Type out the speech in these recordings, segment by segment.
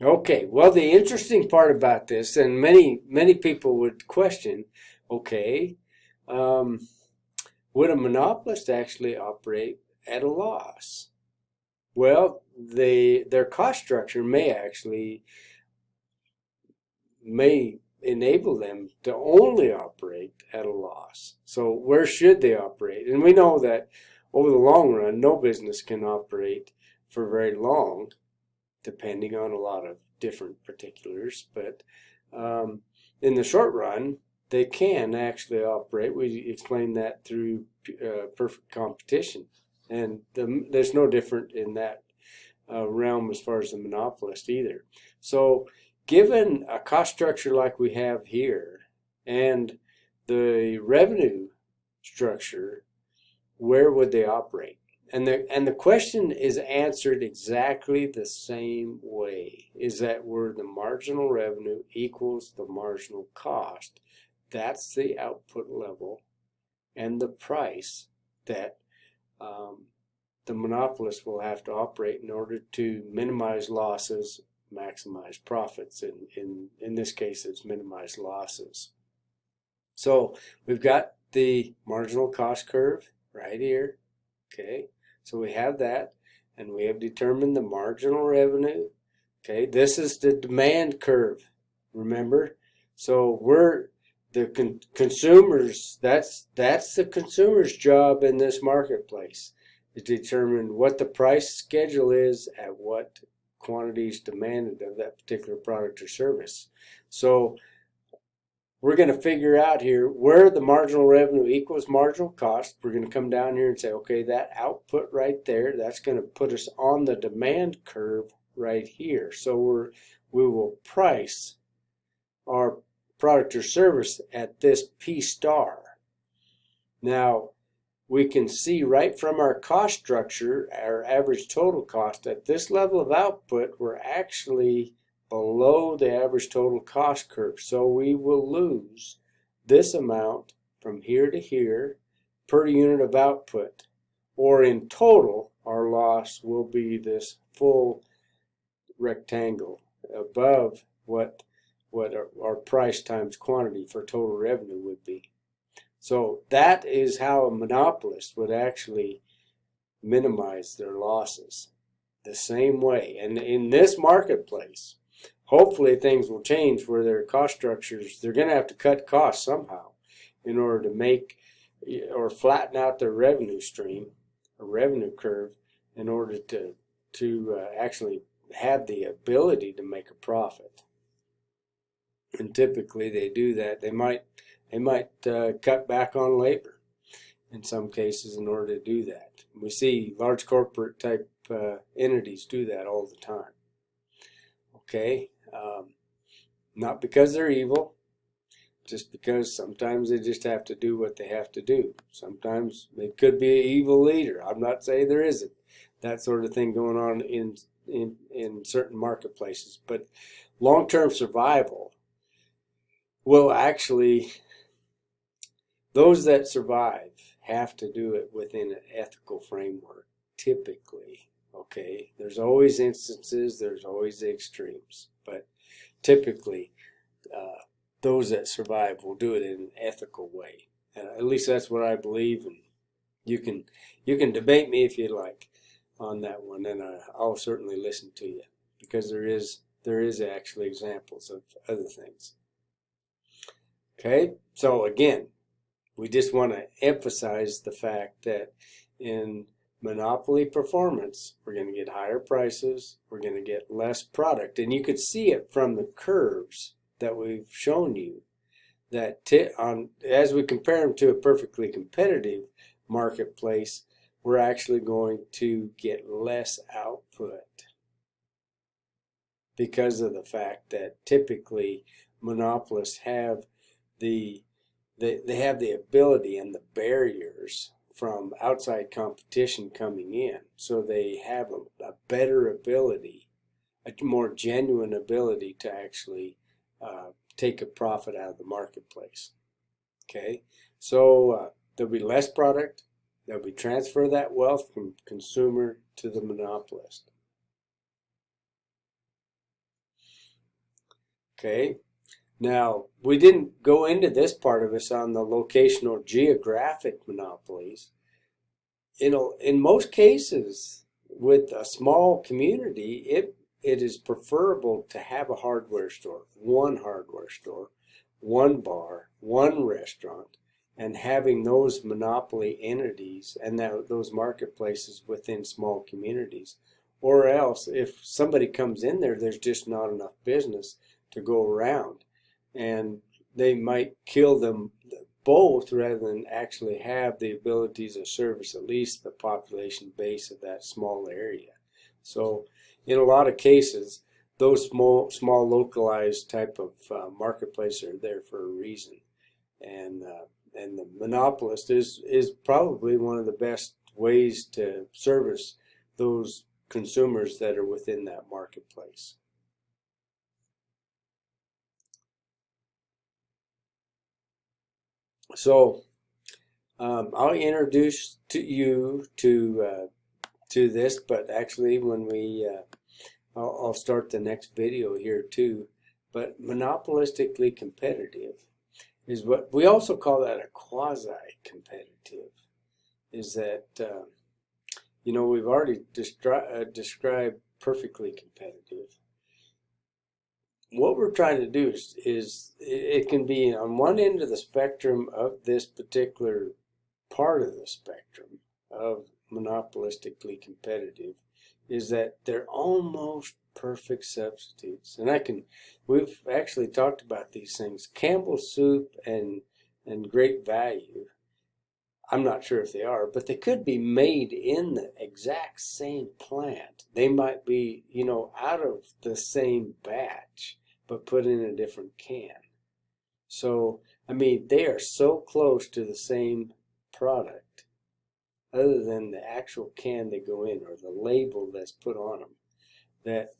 Okay, well, the interesting part about this, and many people would question, okay, um, would a monopolist actually operate at a loss? Well, their cost structure may enable them to only operate at a loss. So where should they operate? And we know that over the long run, no business can operate for very long, depending on a lot of different particulars. But in the short run, they can actually operate. We explained that through perfect competition. And there's no different in that realm as far as the monopolist either. So given a cost structure like we have here and the revenue structure, where would they operate? And the question is answered exactly the same way, is that where the marginal revenue equals the marginal cost, that's the output level and the price that the monopolist will have to operate in order to minimize losses, maximize profits. In this case, it's minimize losses. So we've got the marginal cost curve right here. Okay, so we have that, and we have determined the marginal revenue. Okay, this is the demand curve, remember? So we're the consumers, that's the consumer's job in this marketplace, is to determine what the price schedule is at what quantities demanded of that particular product or service. So we're going to figure out here where the marginal revenue equals marginal cost. We're going to come down here and say, okay, that output right there, that's going to put us on the demand curve right here. So we will price our product or service at this P star. Now, we can see right from our cost structure, our average total cost, at this level of output, we're actually below the average total cost curve. So we will lose this amount from here to here per unit of output. Or in total, our loss will be this full rectangle above what our price times quantity for total revenue would be. So that is how a monopolist would actually minimize their losses, the same way. And in this marketplace, hopefully things will change where their cost structures, they're going to have to cut costs somehow in order to make or flatten out their revenue stream, a revenue curve, in order to actually have the ability to make a profit. And typically they do that. They might cut back on labor in some cases in order to do that. We see large corporate type entities do that all the time. Okay, not because they're evil, just because sometimes they just have to do what they have to do. Sometimes it could be an evil leader. I'm not saying there isn't that sort of thing going on in certain marketplaces, but long-term survival will actually, those that survive have to do it within an ethical framework, typically. Okay, there's always instances, there's always the extremes, but typically those that survive will do it in an ethical way. At least that's what I believe, and you can debate me if you like on that one, and I'll certainly listen to you, because there is actually examples of other things. Okay, so again, we just want to emphasize the fact that in monopoly performance, we're going to get higher prices, we're going to get less product, and you could see it from the curves that we've shown you, that as we compare them to a perfectly competitive marketplace, we're actually going to get less output because of the fact that typically monopolists have they have the ability and the barriers from outside competition coming in. So they have a better ability, a more genuine ability to actually take a profit out of the marketplace. Okay, so there'll be less product, there'll be transfer of that wealth from consumer to the monopolist. Okay. Now, we didn't go into this part of this on the locational geographic monopolies. In most cases, with a small community, it is preferable to have a hardware store, one bar, one restaurant, and having those monopoly entities and those marketplaces within small communities. Or else, if somebody comes in there, there's just not enough business to go around, and they might kill them both rather than actually have the abilities to service at least the population base of that small area. So in a lot of cases, those small localized type of marketplaces are there for a reason. And the monopolist is probably one of the best ways to service those consumers that are within that marketplace. So I'll introduce you to this, but actually when I'll start the next video here too. But monopolistically competitive is what we also call that a quasi-competitive. Is that we've already described perfectly competitive. What we're trying to do is it can be on one end of the spectrum of this particular part of the spectrum of monopolistically competitive, is that they're almost perfect substitutes. And we've actually talked about these things. Campbell's Soup and Great Value, I'm not sure if they are, but they could be made in the exact same plant. They might be, out of the same batch, but put in a different can. So, I mean, they are so close to the same product, other than the actual can they go in or the label that's put on them, that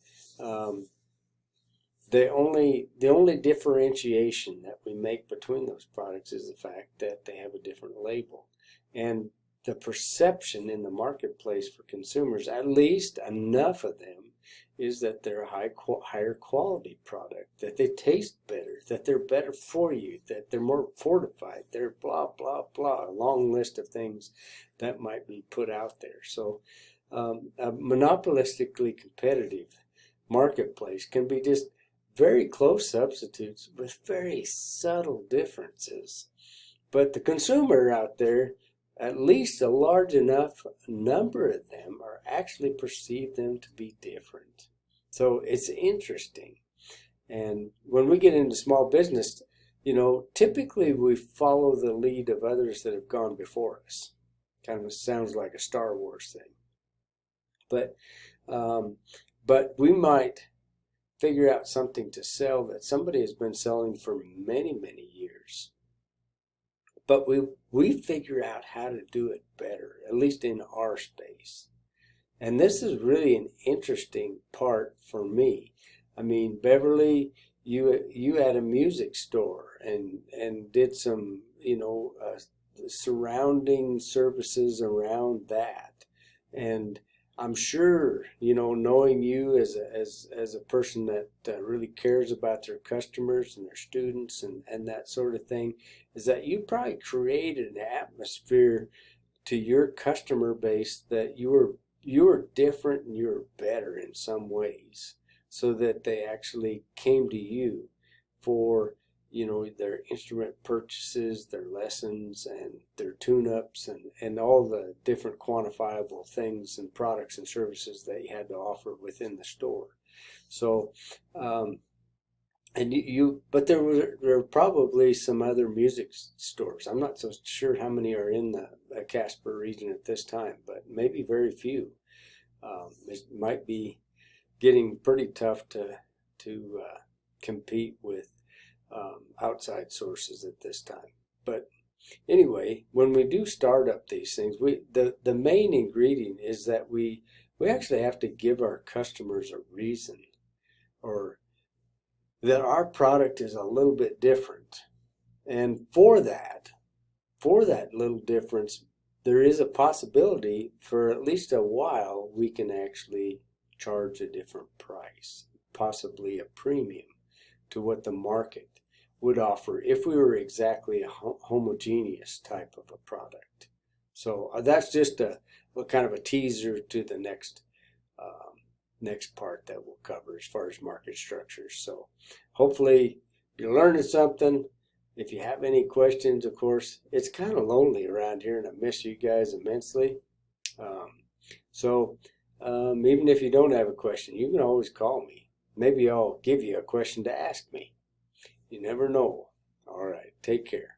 the only differentiation that we make between those products is the fact that they have a different label. And the perception in the marketplace for consumers, at least enough of them, is that they're a higher quality product, that they taste better, that they're better for you, that they're more fortified, they're blah, blah, blah, a long list of things that might be put out there. So a monopolistically competitive marketplace can be just very close substitutes with very subtle differences. But the consumer out there, at least a large enough number of them, are actually perceive them to be different. So it's interesting. And when we get into small business, typically we follow the lead of others that have gone before us. Kind of sounds like a Star Wars thing. But we might figure out something to sell that somebody has been selling for many, many years. But we figure out how to do it better, at least in our space. And this is really an interesting part for me. I mean, Beverly, you had a music store and did some, surrounding services around that. And I'm sure, knowing you as a person that really cares about their customers and their students and that sort of thing, is that you probably created an atmosphere to your customer base that you were different and you were better in some ways, so that they actually came to you for their instrument purchases, their lessons, and their tune-ups, and all the different quantifiable things and products and services that you had to offer within the store. So, but there were probably some other music stores. I'm not so sure how many are in the Casper region at this time, but maybe very few. It might be getting pretty tough to compete with outside sources at this time. But anyway, when we do start up these things, the main ingredient is that we actually have to give our customers a reason, or that our product is a little bit different. And for that little difference, there is a possibility for at least a while we can actually charge a different price, possibly a premium. to what the market would offer if we were exactly a homogeneous type of a product. So that's just a kind of a teaser to the next part that we'll cover as far as market structures. So hopefully you're learning something. If you have any questions, of course, it's kind of lonely around here and I miss you guys immensely. Even if you don't have a question, you can always call me. Maybe I'll give you a question to ask me. You never know. All right. Take care.